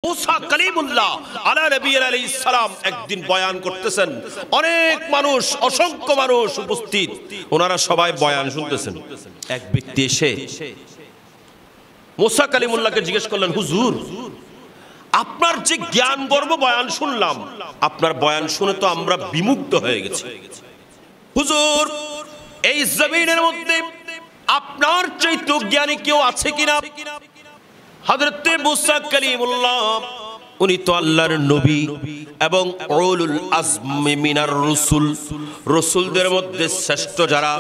মুসা কালিমুল্লাহ আলা নবী আলাইহিস সালাম একদিন বয়ান করতেছেন, অনেক মানুষ, অসংখ্য মানুষ উপস্থিত, ওনারা সবাই বয়ান শুনতেছেন। এক ব্যক্তি এসে মুসা কালিমুল্লাহকে জিজ্ঞেস করলেন, হুজুর, আপনার যে জ্ঞান গর্ব বয়ান শুনলাম, আপনার বয়ান শুনে তো আমরা বিমুগ্ধ হয়ে গেছি। হুজুর, এই জমিনের মধ্যে আপনার চাইতে জ্ঞানী কেউ আছে কিনা? হযরত মুসা কালিমুল্লাহ উনি তো আল্লাহর নবী এবং উলুল আজমি মিনার রাসূল, রাসূলদের মধ্যে শ্রেষ্ঠ যারা,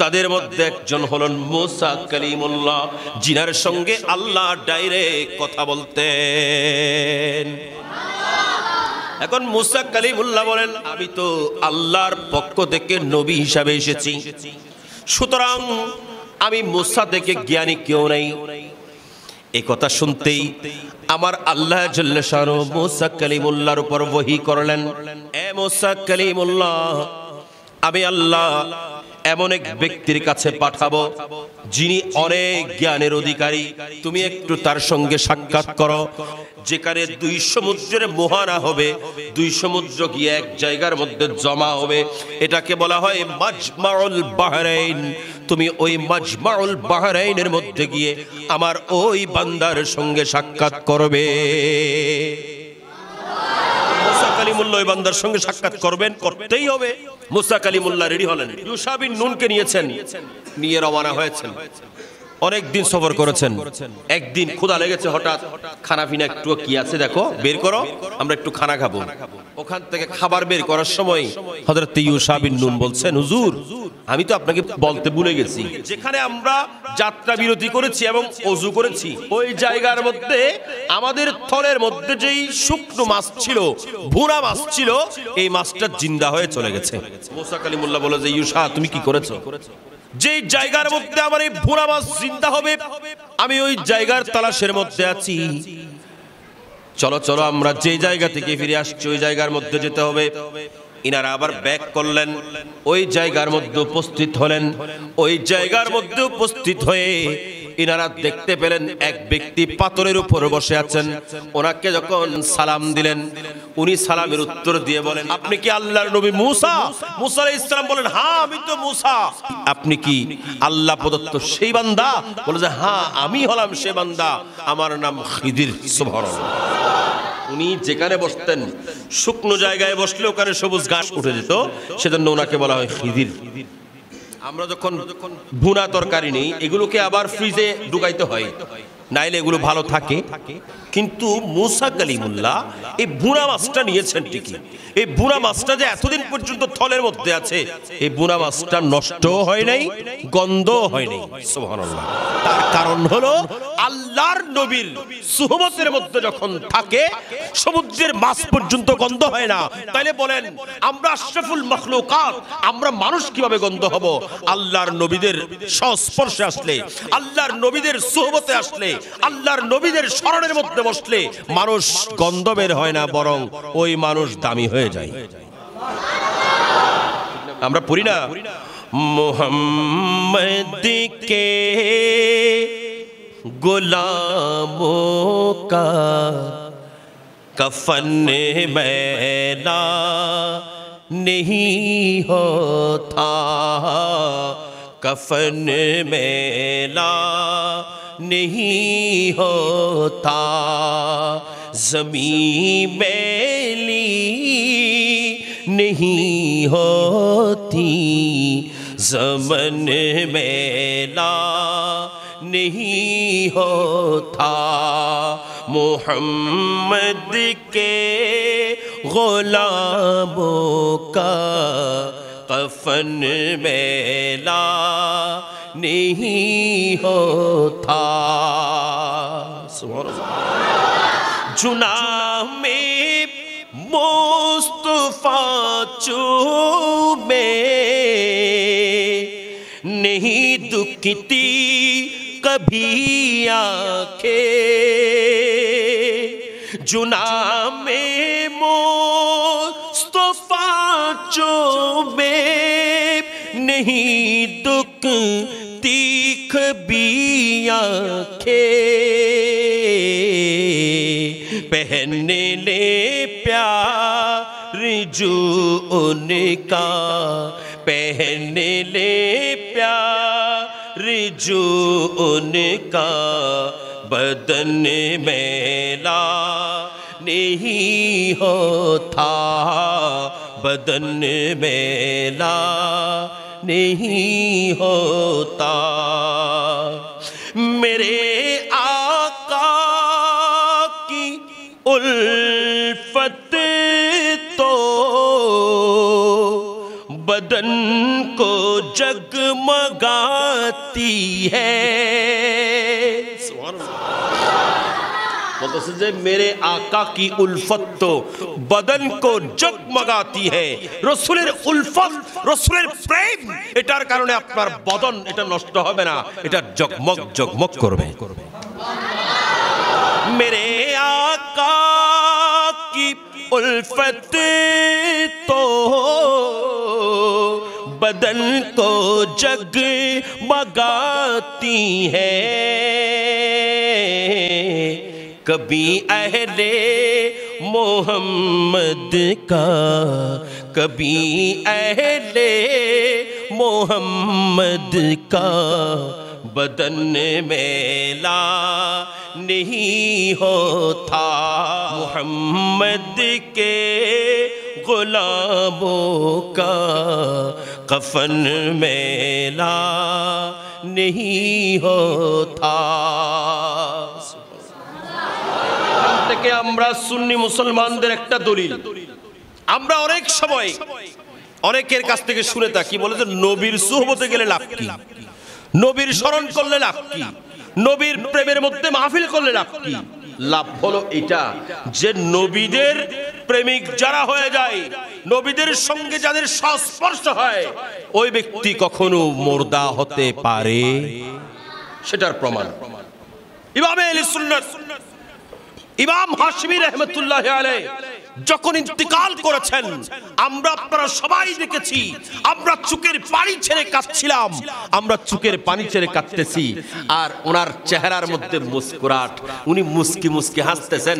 তাদের মধ্যে একজন হলেন মুসা কালিমুল্লাহ, যিনার সঙ্গে আল্লাহ ডাইরেক্ট কথা বলতেন। এখন মুসা কালিমুল্লাহ বলেন, আমি তো আল্লাহর পক্ষ থেকে নবী হিসাবে এসেছি, সুতরাং আমি মুসা থেকে জ্ঞানী কেউ নাই। এই কথা শুনতেই আমার আল্লাহ জাল্লা শানুহু মুসা কালিমুল্লাহর উপর ওহী করলেন, এ মুসা কালিমুল্লাহ, আমি আল্লাহ এমন এক ব্যক্তির কাছে পাঠাবো যিনি অনেক জ্ঞানের অধিকারী, তুমি একটু তার সঙ্গে সাক্ষাৎ করো। যেখানে দুই সমুদ্রের মোহানা হবে, দুই সমুদ্র গিয়ে এক জায়গার মধ্যে জমা হবে, এটাকে বলা হয় মাজমাউল বাহরাইন। তুমি ওই মাজমাউল বাহরাইনের মধ্যে গিয়ে আমার ওই বান্দার সঙ্গে সাক্ষাৎ করবে। মুসা কালিমুল্লাহ ওই বান্দার সঙ্গে সাক্ষাৎ করবেন, করতেই হবে। মুসা কালিমুল্লাহ রেডি হলেন, ইউশা বিন নুনকে নিয়েছেন, নিয়ে রওনা হয়েছেন। অনেক দিন সফর করেছেন। একদিন ক্ষুধা লেগেছে, হঠাৎ খানা পিনা একটু কি আছে দেখো, বের করো, আমরা একটু খানা খাবো। ওখান থেকে খাবার বের করার সময় হযরত ইউশা বিন নুন বলছেন, হুজুর, আমি তো আপনাকে বলতে ভুলে গেছি, যেখানে আমরা যাত্রা বিরতি করেছি এবং ওযু করেছি, ওই জায়গার মধ্যে আমাদের থলের মধ্যে যেই শুকনো মাছ ছিল, ভুনা মাছ ছিল, এই মাছটা জিন্দা হয়ে চলে গেছে। মুসা কালিমুল্লাহ বলে যে, ইউশা, তুমি কি করেছো? যে জায়গার মধ্যে আমার এই ভুনা মাছ জিন্দা হবে, আমি ওই জায়গার তালাশের মধ্যে আছি। চলো চলো, আমরা যে জায়গা থেকে ফিরে আসছি ওই জায়গার মধ্যে যেতে হবে। ইনারা আবার ব্যাক করলেন, ওই জায়গার মধ্যে উপস্থিত হলেন। ওই জায়গার মধ্যে উপস্থিত হয়ে ইনারা দেখতে পেলেন এক ব্যক্তি পাথরের উপর বসে আছেন। ওনাকে যখন সালাম দিলেন, উনি সালামের উত্তর দিয়ে বলেন, আপনি কি আল্লাহর নবী মুসা? মুসা আলাইহিস সালাম বলেন, হ্যাঁ, আমি তো মুসা। আপনি কি আল্লাহ প্রদত্ত সেই বান্দা? বলে যে, হ্যাঁ, আমি হলাম সে বান্দা, আমার নাম খিদির। সুবহানাল্লাহ। উনি যেখানে বসতেন, শুকনো জায়গায় বসলে ওখানে সবুজ ঘাস উঠে যেত, সেজন্য ওনাকে বলা হয় খিদির। আমরা যখন ভুনা তরকারি নেই, এগুলোকে আবার ফ্রিজে ঢুকাইতে হয়, নাইলে এগুলো ভালো থাকে। কিন্তু মুসা কালিমুল্লাহ এই ভুনা মাছটা নিয়েছেন ঠিকই। এই ভুনা মাছটা যে এতদিন পর্যন্ত থলের মধ্যে আছে, এই ভুনা মাছটা নষ্টও হয় নাই, গন্ধও হয় নাই। সুবহানাল্লাহ। তার কারণ হলো আল্লাহর নবীর সুহবতের মধ্যে যখন থাকে, সমুদ্রের মাছ পর্যন্ত গন্ধ হয় না। তাইলে বলেন, আমরা আশরাফুল মাখলুকাত, আমরা মানুষ কিভাবে গন্ধ হব? আল্লাহর নবীদের সংস্পর্শে আসলে, আল্লাহর নবীদের সুহবতে আসলে, আল্লাহর নবীদের শরণের মধ্যে বসলে মানুষ গন্ধ বের হয় না, বরং ওই মানুষ দামি হয়ে যায়। আমরা পড়ি না, মুহাম্মদ কে গোলামোं का कफन मैला नहीं होता, कफन मैला नहीं होता, ज़मीन मैली नहीं होती, ज़मन मैला नहीं होता, मोहम्मद के गुलामों का कफन मैला नहीं होता। जुनाह में मुस्तफा चूमे नहीं दुखती कभी आंखें, जुनाह में मुस्तफा चूमे नहीं दुखती कभी आंखें, पहनने ले प्यार जो उनका, पहनने ले प्यार जो उनका, बदन मैला नहीं होता, बदन मैला नहीं होता। मेरे आका की उल्फत तो बदन को जगमगाती है। বলতেছে যে মেরে আকা কি উলফত তো বদন কো জগমগাতি है। রাসূলের উলফত, রাসূলের প্রেম, এটার কারণে আপনার বদন এটা নষ্ট হবে না, এটা জগমগ জগমগ করবে। मेरे आका की उल्फत तो बदन को जगमगाती है। कभी अहले मोहम्मद का, कभी अहले मोहम्मद का बदन मैला नहीं होता। मोहम्मद के गुलामों का कफन मैला नहीं होता। থেকে আমরা সুন্নি মুসলমানদের একটা দলিল, আমরা অনেক সময় অনেকের কাছ থেকে শুনে থাকি, বলে যে নবীর সুহবতে গেলে লাভ কি, নবীর স্মরণ করলে লাভ কি, নবীর প্রেমের মধ্যে মাহফিল করলে লাভ কি। লাভ হলো এটা যে নবীদের প্রেমিক যারা হয়ে যায়, নবীদের সঙ্গে যাদের সংস্পর্শ হয়, ওই ব্যক্তি কখনো মুর্দা হতে পারে, সেটার প্রমাণ ইমাম আহলে সুন্নাত ইমাম হাশমি রাহমাতুল্লাহি আলাইহি যখন ইন্তিকাল করেছেন, আমরা আপনারা সবাই দেখেছি, আমরা চোখের পানি ছেড়ে কাঁদছিলাম, আমরা চোখের পানি ছেড়ে কাঁদতেছি, আর ওনার চেহারার মধ্যে মুস্কুরাট, উনি মুস্কি মুস্কি হাসতেছেন।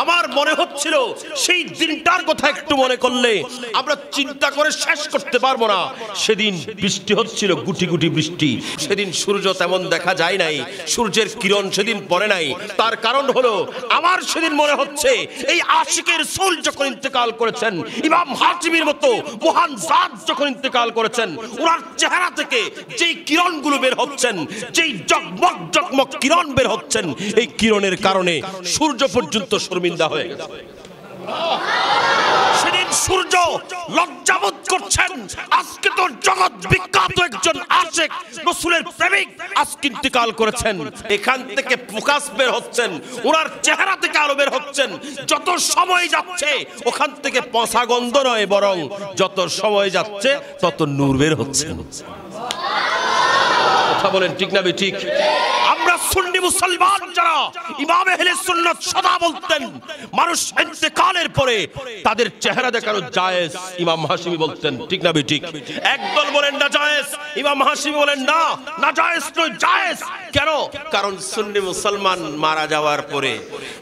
আমার মনে হচ্ছিল সেই দিনটার কথা একটু মনে করলে আমরা চিন্তা করে শেষ করতে পারবো না। সেদিন বৃষ্টি হচ্ছিল, গুটি গুটি বৃষ্টি, সেদিন সূর্য তেমন দেখা যায় নাই, সূর্যের কিরণ সেদিন পড়ে নাই। তার কারণ হলো আমার সেদিন মনে হচ্ছে এই আশিকের সোল যখন ইন্তেকাল করেছেন, ইমাম হাশমির মতো মহান জাত যখন ইন্তেকাল করেছেন, ওনার চেহারা থেকে যেই কিরণগুলো বের হচ্ছেন, যেই জগমগ জগমগ কিরণ বের হচ্ছেন, এই কিরণের কারণে সূর্য পর্যন্ত শর্মিন্দা হয়ে গেছে। সেদিন সূর্য লজ্জাবোধ করছেন, আজকে তো জগৎ বিখ্যাত একজন আশিক রাসূলের প্রেমিক আজকে ইন্তেকাল করেছেন। এখান থেকে প্রকাশ বের হচ্ছেন, ওনার চেহারা থেকে আলো বের হচ্ছেন। যত সময় যাচ্ছে ওখান থেকে পচা গন্ধ নয়, বরং যত সময় যাচ্ছে তত নূর বের হচ্ছে। কথা বলেন ঠিক না ঠিক? আমরা সুন্নি মুসলমান যারা, ইমাম আহলে সুন্নাত সদা বলতেন মানুষ ইন্তেকালের পরে তাদের চেহারা দেখানো জায়েজ, ইমাম হাশমি বলতেন ঠিক না ঠিক? একদল বলেন না জায়েজ, ইমাম হাশমি বলেন না, না জায়েজ নয়, জায়েজ। কেন? কারণ সুন্নি মুসলমান মারা যাওয়ার পরে,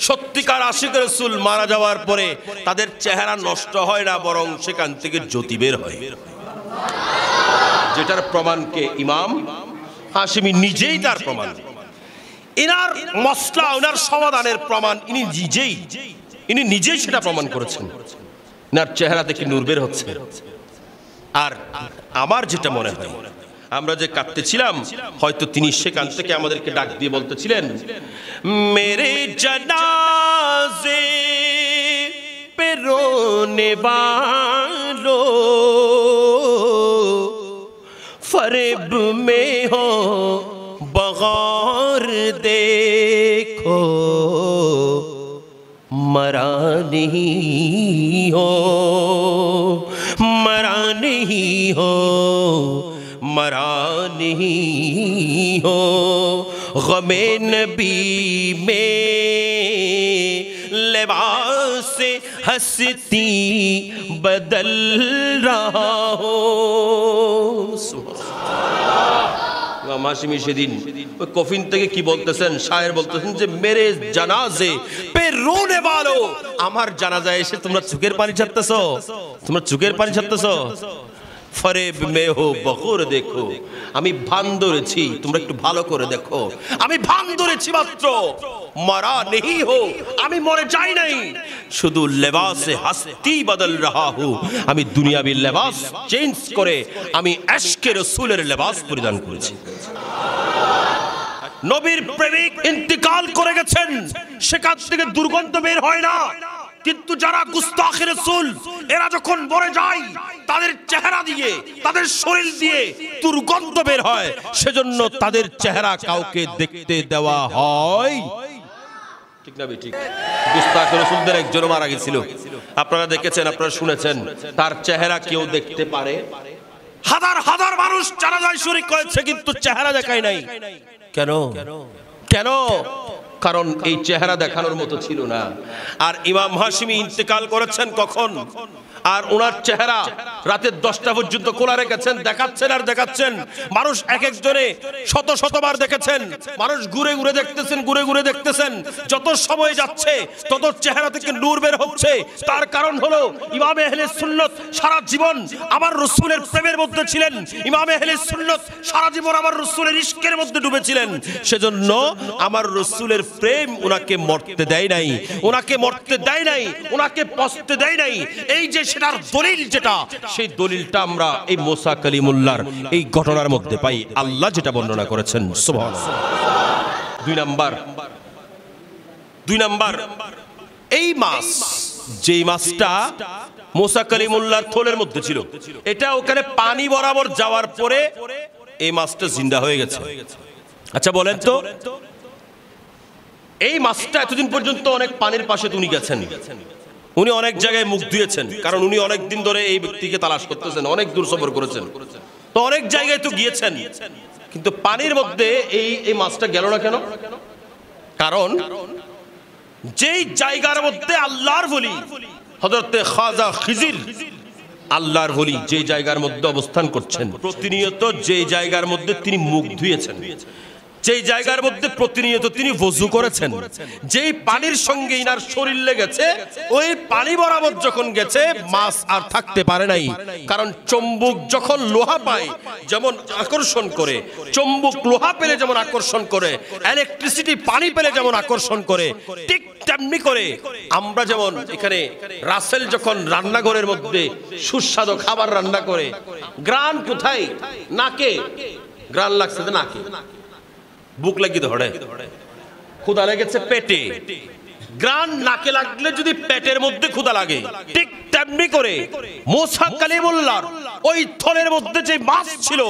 সত্যিকার আশিক রাসূল মারা যাওয়ার পরে তাদের চেহারা নষ্ট হয় না, বরং সেখান থেকে জ্যোতি বের হয়, যেটার প্রমাণকে ইমাম হাশমি নিজেই তার প্রমাণ। ইনার মসলা, ইনার সমাধানের প্রমাণ ইনি নিজেই সেটা প্রমাণ করেছেন। ইনার চেহারা থেকে নূর বের হচ্ছে। আর আমার যেটা মনে হয়, আমরা যে কাঁদতেছিলাম, হয়তো তিনি সেখান থেকে আমাদেরকে ডাক দিয়ে বলতেছিলেন, মেরে জানাজে পে রোনে वालो फरेब में हो बगौर देखो, मरा नहीं हो, मरा नहीं हो, मरा नहीं हो, गमे नबी में लिबास हस्ती बदल रहा हो। ইমাম হাশিমি সেদিন ওই কফিন থেকে কি বলতেছেন, শায়ের বলতেছেন যে মেরে জানাজে পে রোনে वालों, আমার জানাজায় এসে তোমরা চোখের পানি ছাড়তেছো, তোমরা চোখের পানি ছাড়তেছো। ফরেব মে হো বখুর দেখো, আমি ভান ধরেছি, তোমরা একটু ভালো করে দেখো, আমি ভান ধরেছি মাত্র, মারা নেহি হো, আমি মরে যাই নাই, শুধু লেবাসে হাস্তি বদল রাহা হু, আমি দুনিয়াবি লেবাস চেঞ্জ করে আমি আশকে রাসূলের লেবাস পরিধান করেছি। নবীর প্রেমিক ইন্তিকাল করে গেছেন, সেখান থেকে দুর্গন্ধ বের হয় না, কিন্তু যারা গুস্তাখে রাসূল এরা যখন মরে যায় তাদের চেহারা দিয়ে, তাদের শরীর দিয়ে দুর্গন্ধ বের হয়, সেজন্য তাদের চেহারা কাউকে দেখতে দেওয়া হয় ঠিক না ঠিক? গুস্তাখে রাসূলদের একজন মারা গিয়েছিল, আপনারা দেখেছেন, আপনারা শুনেছেন, তার চেহারা কেউ দেখতে পারে? হাজার হাজার মানুষ জানাজায় শরীক হয়েছে কিন্তু চেহারা দেখায় নাই। কেন? কেন? কারণ এই চেহারা দেখানোর মতো ছিল না। আর ইমাম হাশিমি ইন্তেকাল করেছেন কখন? আর ওনার চেহারা রাতের 10টা পর্যন্ত খোলা রেখেছেন, দেখাচ্ছেন আর দেখাচ্ছেন, মানুষ এক একজনে শত শতবার দেখেছেন, মানুষ ঘুরে ঘুরে দেখতেছেন, ঘুরে ঘুরে দেখতেছেন, যত সময় যাচ্ছে তত চেহারা থেকে নূর বের হচ্ছে। তার কারণ হলো ইমামে আহলে সুন্নাত সারা জীবন আমার রাসূলের প্রেমের মধ্যে ছিলেন, ইমামে আহলে সুন্নাত সারা জীবন আমার রাসূলের ইশকের মধ্যে ডুবেছিলেন, সেজন্য আমার রাসূলের প্রেম ওনাকে মরতে দেয় নাই, ওনাকে মরতে দেয় নাই, ওনাকে পচতে দেয় নাই। এই যে সেটার দলিল, যেটা সেই দলিলটা আমরা এই মুসা কালিমুল্লাহর এই ঘটনার মধ্যে পাই, আল্লাহ যেটা বর্ণনা করেছেন। সুবহানাল্লাহ। দুই নাম্বার এই মাছ, যেই মাছটা মুসা কালিমুল্লাহর থলের মধ্যে ছিল, এটা ওখানে পানি বরাবর যাওয়ার পরে এই মাছটা জিন্দা হয়ে গেছে। আচ্ছা বলেন তো, এই মাছটা এতদিন পর্যন্ত অনেক পানির পাশে উনি গেছেন, উনি অনেক জায়গায় মুখ ধুয়েছেন, কারণ উনি অনেক দিন ধরে এই ব্যক্তিকে তালাশ করতেছেন, অনেক দূর সফর করেছেন, তো অনেক জায়গায় তো গিয়েছেন, কিন্তু পানির মধ্যে এই মাছটা গেল না কেন? কারণ যেই জায়গার মধ্যে আল্লাহর ওলি হযরতে খাজা খিজির, আল্লাহর ওলি যে জায়গার মধ্যে অবস্থান করছেন, প্রতিনিয়ত যে জায়গার মধ্যে তিনি মুখ ধুয়েছেন, যেই জায়গার মধ্যে প্রতিনিয়ত তিনি ওযু করেছেন, যেই পানির সঙ্গে ইনার শরীর লেগেছে, ওই পানি বরাবর যখন গেছে মাছ আর থাকতে পারে নাই। কারণ চুম্বক যখন লোহা পায় যেমন আকর্ষণ করে, চুম্বক লোহা পেলে যেমন আকর্ষণ করে, ইলেকট্রিসিটি পানি পেলে যেমন আকর্ষণ করে, ঠিক তেমনি করে আমরা যেমন এখানে রাসেল যখন রান্নাঘরের মধ্যে সুস্বাদু খাবার রান্না করে, গ্রান কোথায়? নাকে গ্রান লাগছে, নাকে বুক লাগি ধরে, ক্ষুধা লেগেছে পেটে, গ্রান নাকে লাগলে যদি পেটের মধ্যে ক্ষুধা লাগে, ঠিক তেমনি করে মুসা কালিমুল্লাহর ওই থলের মধ্যে যে মাছ ছিল,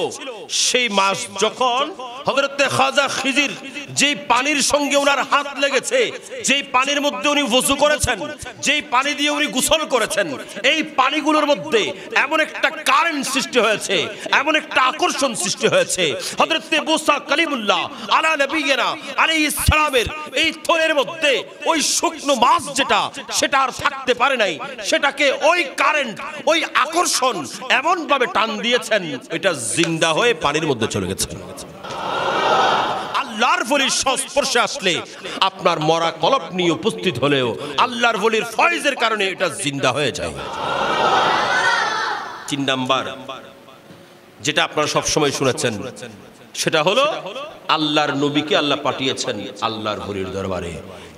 সেই মাছ যখন হযরতে খাজা খিজির যেই পানির সঙ্গে ওনার হাত লেগেছে, যেই পানির মধ্যে উনি ওযু করেছেন, যেই পানি দিয়ে উনি গোসল করেছেন, এই পানিগুলোর মধ্যে এমন একটা কারেন্ট সৃষ্টি হয়েছে, এমন একটা আকর্ষণ সৃষ্টি হয়েছে, হযরতে মুসা কালিমুল্লাহ আলা নবিয়িনা আলাইহিস সালামের এই থলের মধ্যে ওই শুকনো মাছ যেটা, সেটা আর থাকতে পারে নাই, সেটাকে ওই কারেন্ট, ওই আকর্ষণ এমন ভাবে টান দিয়েছেন, এটা জিন্দা হয়ে পানির মধ্যে চলে গেছে। আল্লাহর ওলির সংস্পর্শে আসলে আপনার মরা কলব নিয়ে উপস্থিত হলেও আল্লাহর ওলির ফয়েজের কারণে এটা জিন্দা হয়ে যায়। 3 নাম্বার যেটা আপনারা সব সময় শুনেছেন, সেটা হলো আল্লাহর নবীকে আল্লাহ পাঠিয়েছেন আল্লাহর ওলির দরবারে,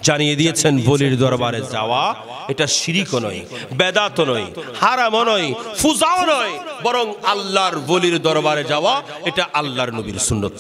জানিয়ে দিয়েছেন ওলির দরবারে যাওয়া এটা শিরকও নয়, বেদাতও নয়, হারামও নয়, ফুজাও নয়, বরং আল্লাহর ওলির দরবারে যাওয়া এটা আল্লাহর নবীর সুন্নাত।